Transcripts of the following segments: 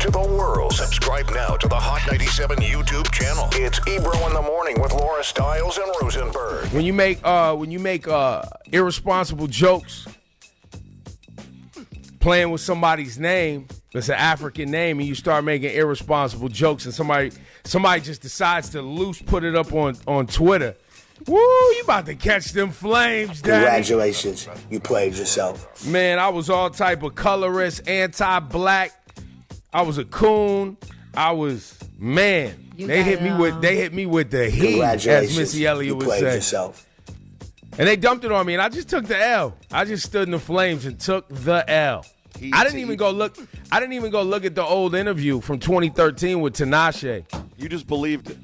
to the world. Subscribe now to the Hot 97 YouTube channel. It's Ebro in the Morning with Laura Stiles and Rosenberg. When you make irresponsible jokes, playing with somebody's name that's an African name, and you start making irresponsible jokes, and somebody just decides to put it up on Twitter. Woo, you about to catch them flames, Daddy. Congratulations, you played yourself. Man, I was all type of colorist, anti-black. I was a coon. They hit me with the heat, as Missy Elliott would say. Yourself. And they dumped it on me, and I just took the L. I just stood in the flames and took the L. I didn't even go look at the old interview from 2013 with Tinashe. You just believed it.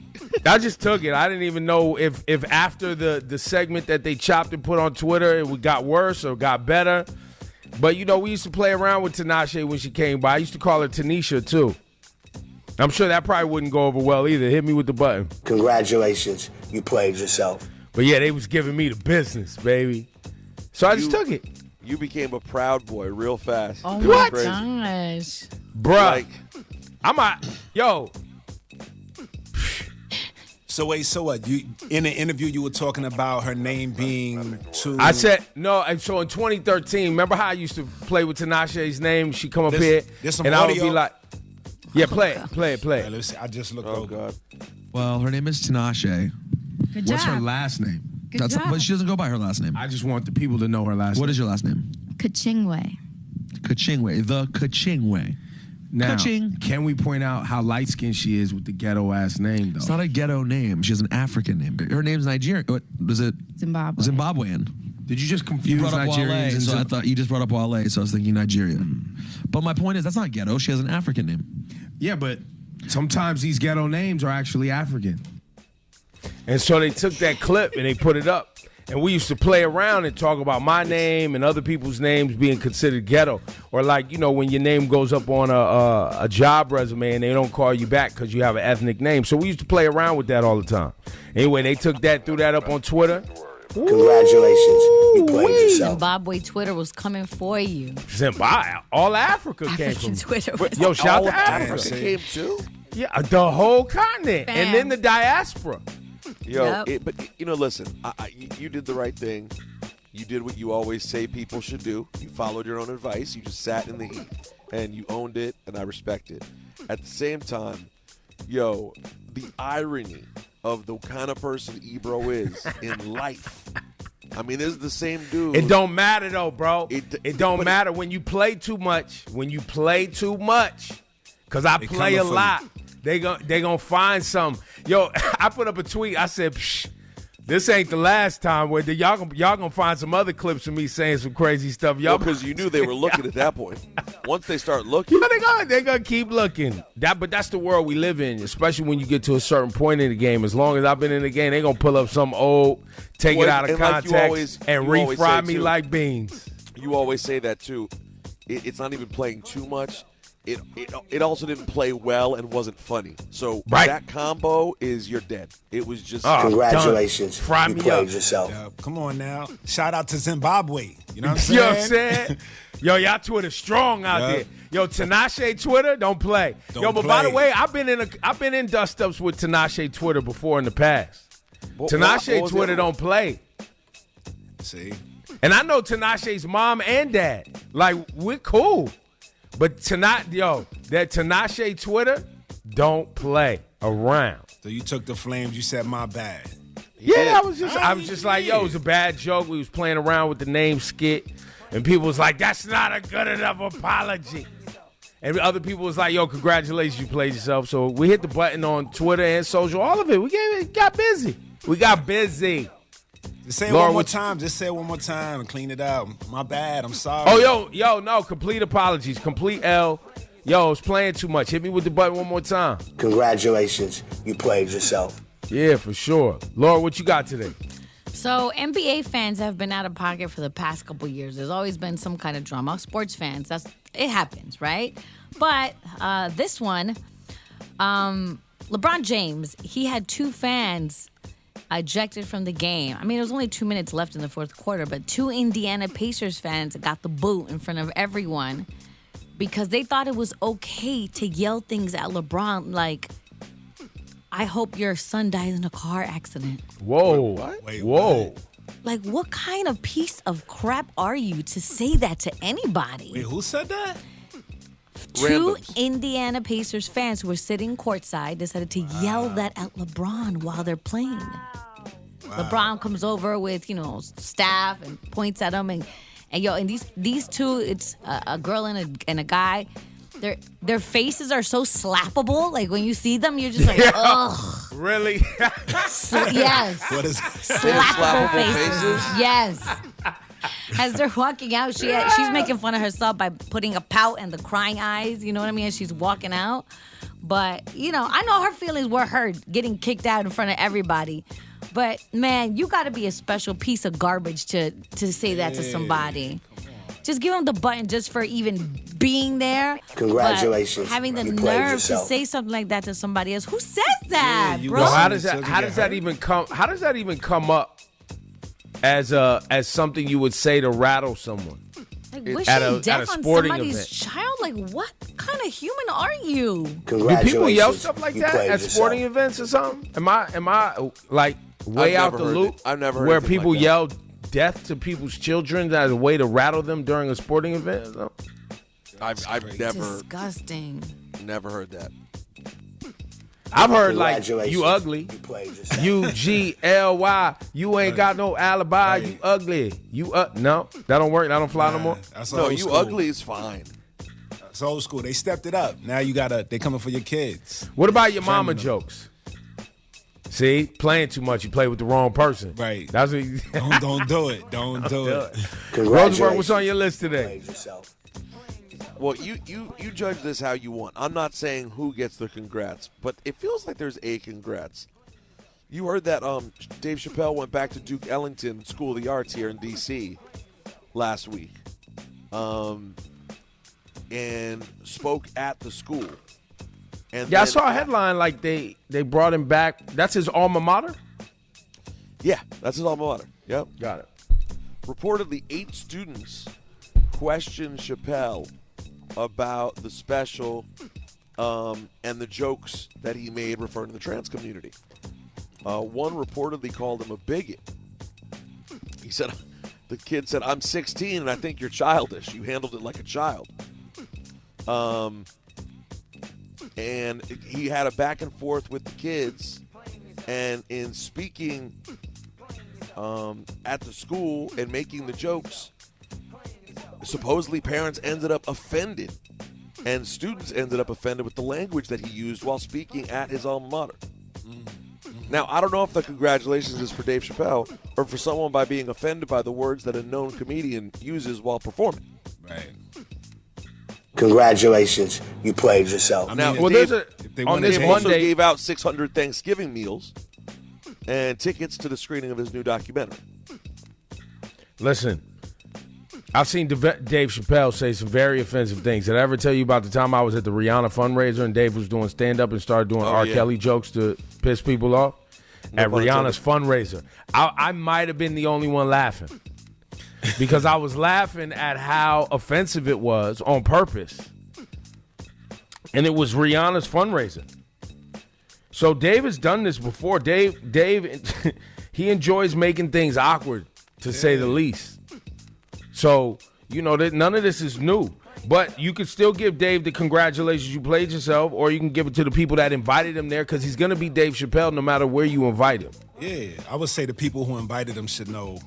I just took it. I didn't even know if after the segment that they chopped and put on Twitter, it got worse or got better. But, we used to play around with Tinashe when she came by. I used to call her Tanisha, too. I'm sure that probably wouldn't go over well either. Hit me with the button. Congratulations, you played yourself. But, yeah, they was giving me the business, baby. So I just took it. You became a proud boy real fast. Oh, my gosh. Bruh. Yo. So wait, so what? You in an interview you were talking about her name being too. I said no. And so in 2013, remember how I used to play with Tinashe's name? She come up here, and I would be like, "Yeah, play it." Right, let's see. I just looked over. God. Well, her name is Tinashe. Good What's job. her last name? Good job. But she doesn't go by her last name. I just want the people to know her last name. What is your last name? Kachingwe. Kachingwe. The Kachingwe. Now, Ka-ching. can we point out how light-skinned she is with the ghetto-ass name, though? It's not a ghetto name. She has an African name. Her name's Nigerian. What was it? Zimbabwe. Zimbabwean. Did you just confuse You brought up Nigerians? Wale, and so I thought you just brought up Wale, so I was thinking Nigerian. But my point is, that's not ghetto. She has an African name. Yeah, but sometimes these ghetto names are actually African. And so they took that clip and they put it up. And we used to play around and talk about my name and other people's names being considered ghetto. Or like, when your name goes up on a job resume and they don't call you back because you have an ethnic name. So we used to play around with that all the time. Anyway, they threw that up on Twitter. Congratulations, you played yourself. Zimbabwe Twitter was coming for you. Zimbabwe, all Africa came African from. Twitter was Yo, shout out to Africa Africa. came too. Yeah, the whole continent. Fam. And then the diaspora. Yo, Yep. Listen, you did the right thing. You did what you always say people should do. You followed your own advice. You just sat in the heat, and you owned it, and I respect it. At the same time, the irony of the kind of person Ebro is in life. I mean, this is the same dude. It don't matter, though, bro. It don't matter when you play too much. Because I play a lot. They gonna find some. Yo, I put up a tweet. I said, this ain't the last time. Where y'all gonna find some other clips of me saying some crazy stuff. Y'all, because you knew they were looking at that point. Once they start looking, they're gonna keep looking. But that's the world we live in. Especially when you get to a certain point in the game. As long as I've been in the game, they gonna pull up some old, take it out of context, and refry me like beans. You always say that too. It's not even playing too much. It also didn't play well and wasn't funny. So that combo you're dead. It was just congratulations. Fry you me played up. yourself. Come on now. Shout out to Zimbabwe. You know what I'm saying? You know what I'm saying? Yo, y'all Twitter strong out there. Yo, Tinashe Twitter, don't play. By the way, I've been in dust ups with Tinashe Twitter before in the past. Tinashe Twitter don't play. See? And I know Tinashe's mom and dad. Like, we're cool. But that Tinashe Twitter don't play around. So you took the flames, you said my bad. Yeah, I was just like, yo, it was a bad joke. We was playing around with the name skit. And people was like, that's not a good enough apology. And other people was like, yo, congratulations, you played yourself. So we hit the button on Twitter and social, all of it. We got busy. Just say it one more time. Just say it one more time and clean it out. My bad. I'm sorry. Oh, yo, no. Complete apologies. Complete L. Yo, it's playing too much. Hit me with the button one more time. Congratulations. You played yourself. Yeah, for sure. Laura, what you got today? So NBA fans have been out of pocket for the past couple years. There's always been some kind of drama. Sports fans, it happens, right? But this one, LeBron James, he had two fans ejected from the game. I mean, there was only 2 minutes left in the fourth quarter, but two Indiana Pacers fans got the boot in front of everyone because they thought it was okay to yell things at LeBron like, I hope your son dies in a car accident. Whoa. Wait, Whoa. what? Like, what kind of piece of crap are you to say that to anybody? Wait, who said that? Two Randoms. Indiana Pacers fans who were sitting courtside decided to yell that at LeBron while they're playing. LeBron comes over with, staff and points at him. And these two, it's a girl and a guy. Their faces are so slappable. Like, when you see them, you're just like, ugh. Really? Yes. What is Slappable faces. faces? Yes. As they're walking out, she's making fun of herself by putting a pout and the crying eyes. You know what I mean? As she's walking out. But, I know her feelings were hurt getting kicked out in front of everybody. But, man, you got to be a special piece of garbage to say that to somebody. Just give them the button just for even being there. Congratulations. But having the You played nerve to yourself. say something like that to somebody else. Who says that, you bro? got- Well, how does Children that get hurt. even come up as something you would say to rattle someone? Like, wish at you a death on sporting somebody's event. child? Like, what kind of human are you? Do Congratulations. people yell stuff like You that played at sporting yourself. events or something? Am I like way I've out never the heard loop? it. I've never heard where anything people like that. yell death to people's children as a way to rattle them during a sporting event? or something? I've never Disgusting. heard that. I've heard like Congratulations. you ugly. You played yourself. UGLY. You ain't got no alibi. Right. You ugly. No, that don't work. That don't fly no more. That's No, old you school. ugly is fine. It's old school. They stepped it up. Now they coming for your kids. What about your mama Defending them. jokes? See, playing too much, you play with the wrong person. Right. That's what. You, Don't do it. Don't do it. Congratulations. Rosenberg, what's on your list You today? played yourself. Well, you judge this how you want. I'm not saying who gets the congrats, but it feels like there's a congrats. You heard that Dave Chappelle went back to Duke Ellington School of the Arts here in D.C. last week, and spoke at the school. And Yeah, I then- saw a headline like they brought him back. That's his alma mater. Yeah, that's his alma mater. Yep. Got it. Reportedly, 8 students questioned Chappelle about the special and the jokes that he made referring to the trans community. One reportedly called him a bigot. He said, the kid said, I'm 16 and I think you're childish. You handled it like a child. And he had a back and forth with the kids. And in speaking at the school and making the jokes, supposedly parents ended up offended and students ended up offended with the language that he used while speaking at his alma mater. Now, I don't know if the congratulations is for Dave Chappelle or for someone by being offended by the words that a known comedian uses while performing. Right. Congratulations. You played yourself. I Now, mean, Well, if there's if they on wanna this Dave change- also Monday. gave out 600 Thanksgiving meals and tickets to the screening of his new documentary. Listen, I've seen Dave Chappelle say some very offensive things. Did I ever tell you about the time I was at the Rihanna fundraiser and Dave was doing stand-up and started doing R. yeah. Kelly jokes to piss people off? No At pun Rihanna's fundraiser. I might have been the only one laughing because I was laughing at how offensive it was on purpose. And it was Rihanna's fundraiser. So Dave has done this before. Dave, he enjoys making things awkward, to say the least. So, none of this is new. But you could still give Dave the congratulations, you played yourself, or you can give it to the people that invited him there because he's going to be Dave Chappelle no matter where you invite him. Yeah, I would say the people who invited him should know,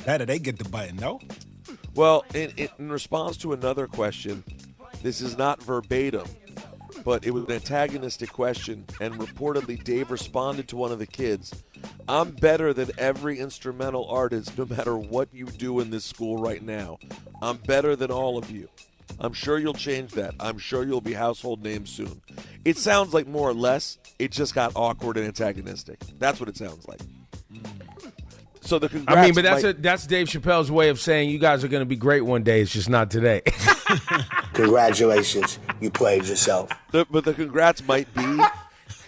better. They get the button, no? Well, in response to another question, this is not verbatim, but it was an antagonistic question, and reportedly Dave responded to one of the kids, I'm better than every instrumental artist no matter what you do in this school right now. I'm better than all of you. I'm sure you'll change that. I'm sure you'll be household names soon. It sounds like more or less it just got awkward and antagonistic. That's what it sounds like. So the congrats I mean, but might- that's Dave Chappelle's way of saying you guys are going to be great one day. It's just not today. Congratulations. You played yourself. But the congrats might be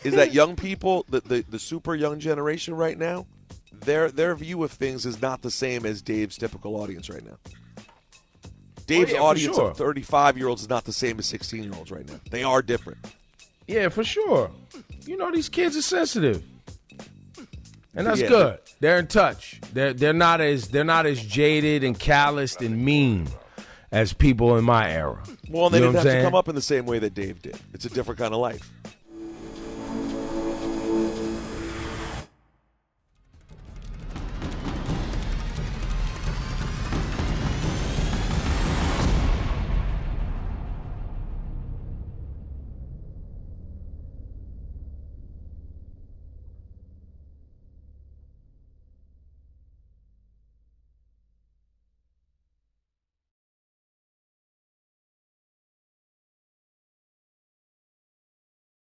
is that young people, the super young generation right now, their view of things is not the same as Dave's typical audience right now. Dave's yeah, for audience sure. of 35-year-olds is not the same as 16-year-olds right now. They are different. Yeah, for sure. You know, these kids are sensitive. And that's Yeah. good. They're in touch. They're not as jaded and calloused and mean as people in my era. Well, and they You know didn't what have I'm to saying? come up in the same way that Dave did. It's a different kind of life.